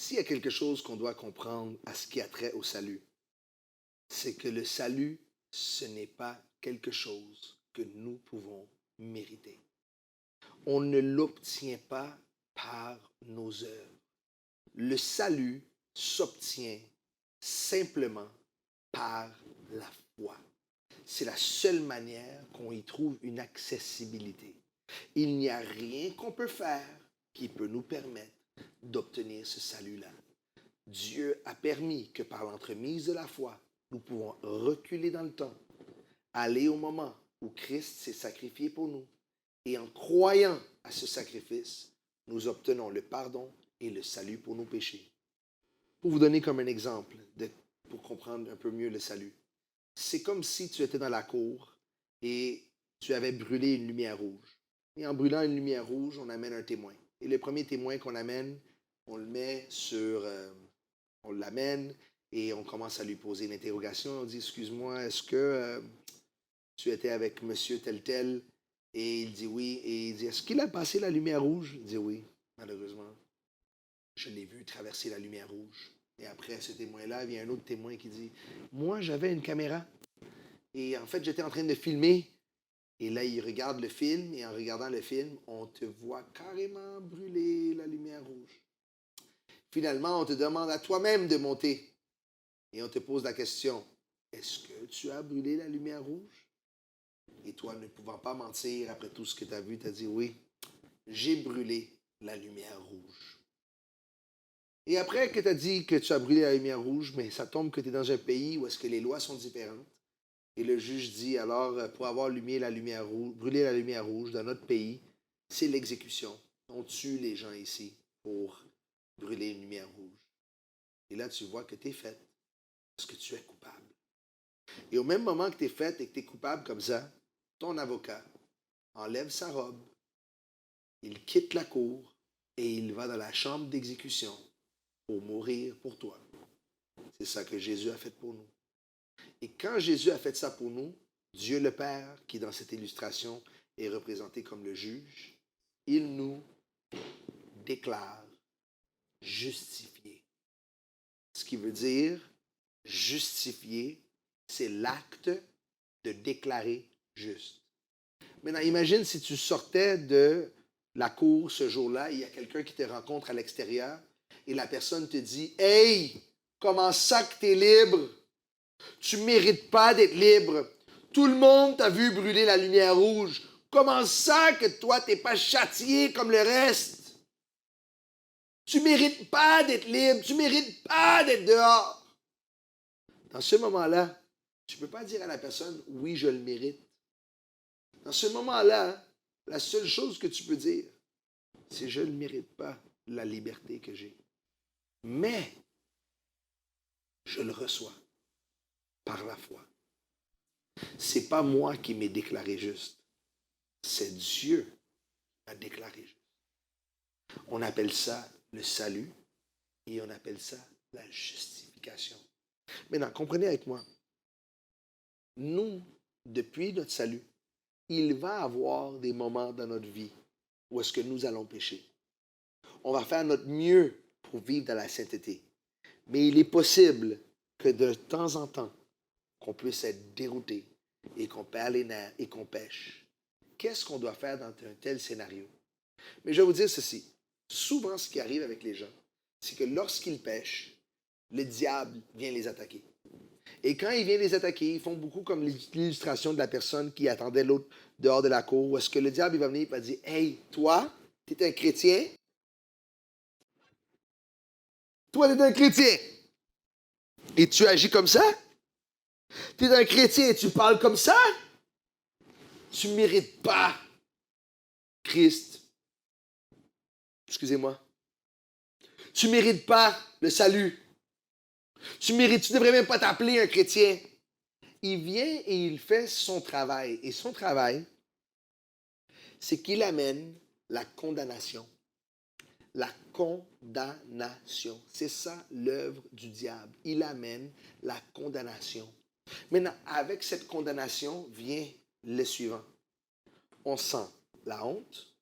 S'il y a quelque chose qu'on doit comprendre à ce qui a trait au salut, c'est que le salut, ce n'est pas quelque chose que nous pouvons mériter. On ne l'obtient pas par nos œuvres. Le salut s'obtient simplement par la foi. C'est la seule manière qu'on y trouve une accessibilité. Il n'y a rien qu'on peut faire qui peut nous permettre d'obtenir ce salut-là. Dieu a permis que par l'entremise de la foi, nous pouvons reculer dans le temps, aller au moment où Christ s'est sacrifié pour nous. Et en croyant à ce sacrifice, nous obtenons le pardon et le salut pour nos péchés. Pour vous donner comme un exemple, pour comprendre un peu mieux le salut, c'est comme si tu étais dans la cour et tu avais brûlé une lumière rouge. Et en brûlant une lumière rouge, on amène un témoin. Et le premier témoin qu'on amène, on le met on l'amène et on commence à lui poser une interrogation. On dit, excuse-moi, est-ce que tu étais avec monsieur tel tel? Et il dit oui. Et il dit, est-ce qu'il a passé la lumière rouge? Il dit oui, malheureusement. Je l'ai vu traverser la lumière rouge. Et après ce témoin-là, il y a un autre témoin qui dit, moi, j'avais une caméra. Et en fait, j'étais en train de filmer. Et là, il regarde le film. Et en regardant le film, on te voit carrément brûler la lumière rouge. Finalement, on te demande à toi-même de monter. Et on te pose la question, est-ce que tu as brûlé la lumière rouge? Et toi, ne pouvant pas mentir après tout ce que tu as vu, tu as dit, oui, j'ai brûlé la lumière rouge. Et après que tu as dit que tu as brûlé la lumière rouge, mais ça tombe que tu es dans un pays où est-ce que les lois sont différentes. Et le juge dit, alors, pour avoir brûlé la lumière rouge dans notre pays, c'est l'exécution. On tue les gens ici pour brûler une lumière rouge. Et là, tu vois que tu es fait parce que tu es coupable. Et au même moment que tu es fait et que tu es coupable comme ça, ton avocat enlève sa robe, il quitte la cour et il va dans la chambre d'exécution pour mourir pour toi. C'est ça que Jésus a fait pour nous. Et quand Jésus a fait ça pour nous, Dieu le Père, qui dans cette illustration est représenté comme le juge, il nous déclare justifiés. Ce qui veut dire justifié, c'est l'acte de déclarer juste. Maintenant, imagine si tu sortais de la cour ce jour-là, il y a quelqu'un qui te rencontre à l'extérieur et la personne te dit « Hey, comment ça que tu es libre? Tu ne mérites pas d'être libre. Tout le monde t'a vu brûler la lumière rouge. Comment ça que toi, tu n'es pas châtié comme le reste? Tu ne mérites pas d'être libre. Tu ne mérites pas d'être dehors. » Dans ce moment-là, tu ne peux pas dire à la personne « Oui, je le mérite. » Dans ce moment-là, la seule chose que tu peux dire, c'est « Je ne mérite pas la liberté que j'ai. Mais je le reçois par la foi. Ce n'est pas moi qui m'ai déclaré juste. C'est Dieu qui m'a déclaré juste. » On appelle ça le salut et on appelle ça la justification. Maintenant, comprenez avec moi. Nous, depuis notre salut, il va y avoir des moments dans notre vie où est-ce que nous allons pécher. On va faire notre mieux pour vivre dans la sainteté. Mais il est possible que de temps en temps, qu'on puisse être dérouté et qu'on perd les nerfs et qu'on pêche. Qu'est-ce qu'on doit faire dans un tel scénario? Mais je vais vous dire ceci. Souvent, ce qui arrive avec les gens, c'est que lorsqu'ils pêchent, le diable vient les attaquer. Et quand il vient les attaquer, ils font beaucoup comme l'illustration de la personne qui attendait l'autre dehors de la cour, où est-ce que le diable il va venir et va dire « Hey, toi, tu es un chrétien? Toi, tu es un chrétien. Et tu agis comme ça? Tu es un chrétien et tu parles comme ça? Tu ne mérites pas Christ. Excusez-moi. Tu ne mérites pas le salut. Tu ne devrais même pas t'appeler un chrétien. » Il vient et il fait son travail. Et son travail, c'est qu'il amène la condamnation. La condamnation. C'est ça l'œuvre du diable. Il amène la condamnation. Maintenant, avec cette condamnation vient le suivant. On sent la honte,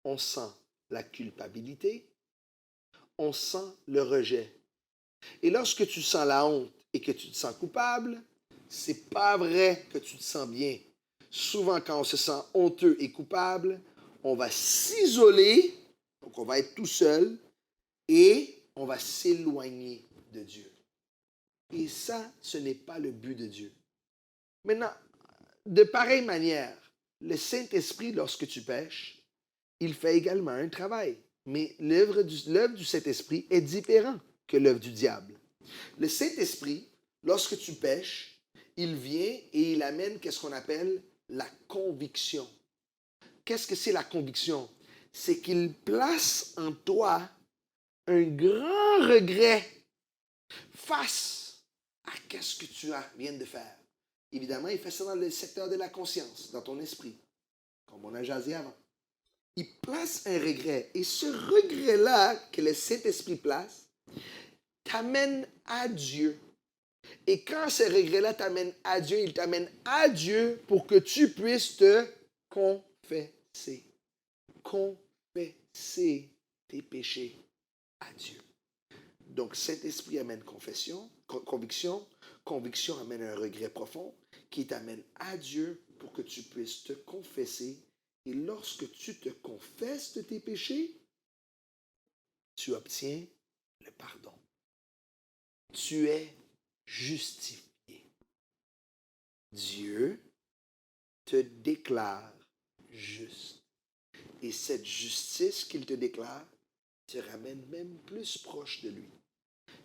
on sent la culpabilité, on sent le rejet. Et lorsque tu sens la honte et que tu te sens coupable, c'est pas vrai que tu te sens bien. Souvent, quand on se sent honteux et coupable, on va s'isoler, donc on va être tout seul, et on va s'éloigner de Dieu. Et ça, ce n'est pas le but de Dieu. Maintenant, de pareille manière, le Saint-Esprit, lorsque tu pêches, il fait également un travail. Mais l'œuvre du Saint-Esprit est différente que l'œuvre du diable. Le Saint-Esprit, lorsque tu pêches, il vient et il amène qu'est-ce qu'on appelle la conviction. Qu'est-ce que c'est la conviction? C'est qu'il place en toi un grand regret face à qu'est-ce que tu viens de faire. Évidemment, il fait ça dans le secteur de la conscience, dans ton esprit, comme on a jasé avant. Il place un regret. Et ce regret-là que le Saint-Esprit place t'amène à Dieu. Et quand ce regret-là t'amène à Dieu, il t'amène à Dieu pour que tu puisses te confesser. Confesser tes péchés à Dieu. Donc, Saint-Esprit amène conviction. Conviction amène un regret profond qui t'amène à Dieu pour que tu puisses te confesser. Et lorsque tu te confesses de tes péchés, tu obtiens le pardon. Tu es justifié. Dieu te déclare juste. Et cette justice qu'il te déclare te ramène même plus proche de lui.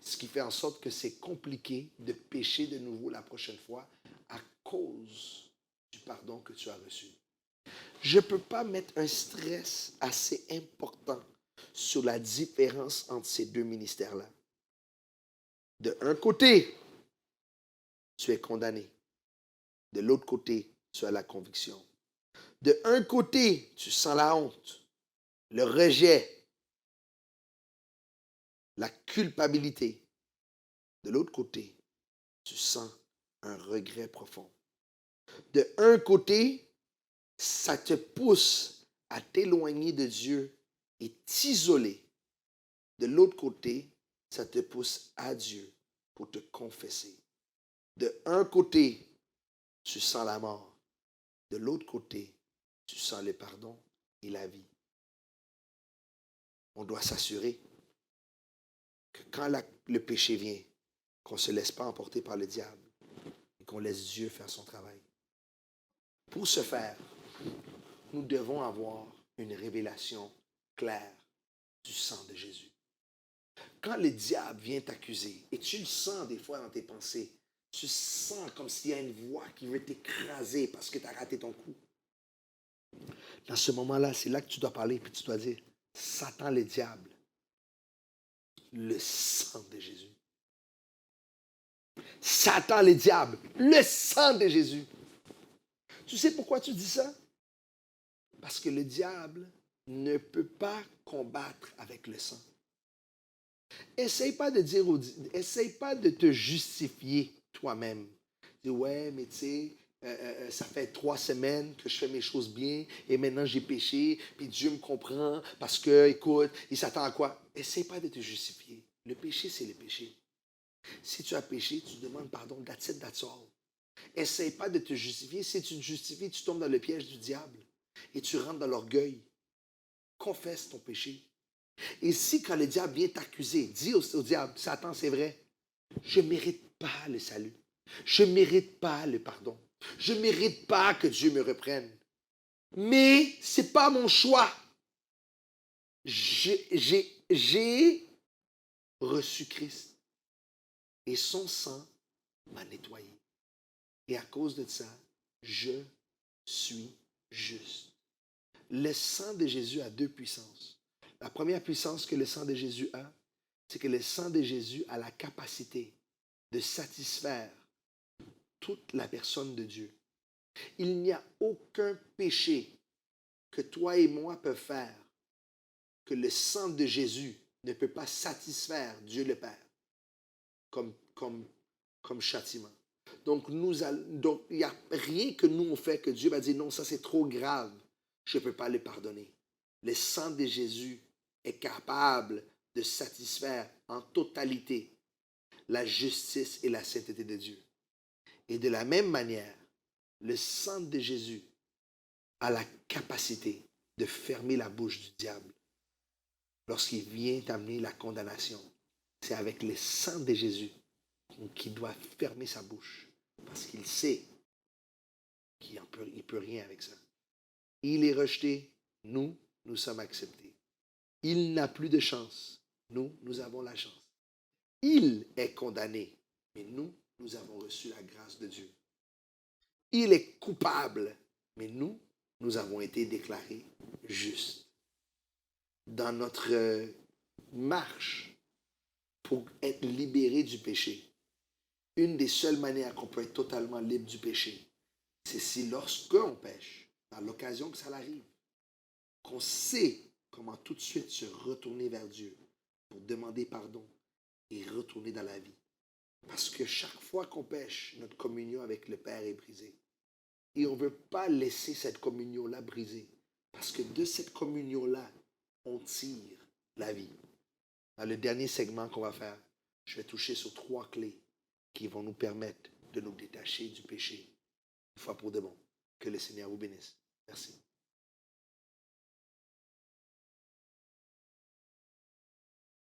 Ce qui fait en sorte que c'est compliqué de pécher de nouveau la prochaine fois à cause du pardon que tu as reçu. Je ne peux pas mettre un stress assez important sur la différence entre ces deux ministères-là. De un côté, tu es condamné. De l'autre côté, tu as la conviction. De un côté, tu sens la honte, le rejet, la culpabilité. De l'autre côté, tu sens un regret profond. De un côté, ça te pousse à t'éloigner de Dieu et t'isoler. De l'autre côté, ça te pousse à Dieu pour te confesser. De un côté, tu sens la mort. De l'autre côté, tu sens le pardon et la vie. On doit s'assurer que quand le péché vient, qu'on ne se laisse pas emporter par le diable et qu'on laisse Dieu faire son travail. Pour ce faire, nous devons avoir une révélation claire du sang de Jésus. Quand le diable vient t'accuser, et tu le sens des fois dans tes pensées, tu sens comme s'il y a une voix qui veut t'écraser parce que tu as raté ton coup. Dans ce moment-là, c'est là que tu dois parler, puis tu dois dire, Satan le diable, le sang de Jésus. Satan le diable, le sang de Jésus. Tu sais pourquoi tu dis ça? Parce que le diable ne peut pas combattre avec le sang. Essaye pas de te justifier toi-même. Dis, ouais, mais tu sais, ça fait 3 semaines que je fais mes choses bien et maintenant j'ai péché, puis Dieu me comprend parce que, écoute, il s'attend à quoi? Essaye pas de te justifier. Le péché, c'est le péché. Si tu as péché, tu demandes pardon. That's it, that's all. Essaye pas de te justifier. Si tu te justifies, tu tombes dans le piège du diable et tu rentres dans l'orgueil. Confesse ton péché. Et si quand le diable vient t'accuser, dis au diable, Satan, c'est vrai, je ne mérite pas le salut. Je ne mérite pas le pardon. Je ne mérite pas que Dieu me reprenne. Mais ce n'est pas mon choix. J'ai reçu Christ et son sang m'a nettoyé. Et à cause de ça, je suis juste. Le sang de Jésus a 2 puissances. La première puissance que le sang de Jésus a, c'est que le sang de Jésus a la capacité de satisfaire toute la personne de Dieu. Il n'y a aucun péché que toi et moi peuvent faire que le sang de Jésus ne peut pas satisfaire Dieu le Père comme châtiment. Donc, il n'y a rien que nous on fait que Dieu va dire non, ça c'est trop grave, je ne peux pas le pardonner. Le sang de Jésus est capable de satisfaire en totalité la justice et la sainteté de Dieu. Et de la même manière, le sang de Jésus a la capacité de fermer la bouche du diable lorsqu'il vient amener la condamnation. C'est avec le sang de Jésus qu'il doit fermer sa bouche parce qu'il sait qu'il ne peut rien avec ça. Il est rejeté, nous sommes acceptés. Il n'a plus de chance, nous avons la chance. Il est condamné, mais nous avons reçu la grâce de Dieu. Il est coupable, mais nous avons été déclarés justes. Dans notre marche pour être libérés du péché, une des seules manières qu'on peut être totalement libre du péché, c'est si lorsqu'on pêche, dans l'occasion que ça arrive, qu'on sait comment tout de suite se retourner vers Dieu pour demander pardon et retourner dans la vie. Parce que chaque fois qu'on pêche, notre communion avec le Père est brisée. Et on ne veut pas laisser cette communion-là brisée. Parce que de cette communion-là, on tire la vie. Dans le dernier segment qu'on va faire, je vais toucher sur 3 clés qui vont nous permettre de nous détacher du péché, une fois pour de bon. Que le Seigneur vous bénisse. Merci.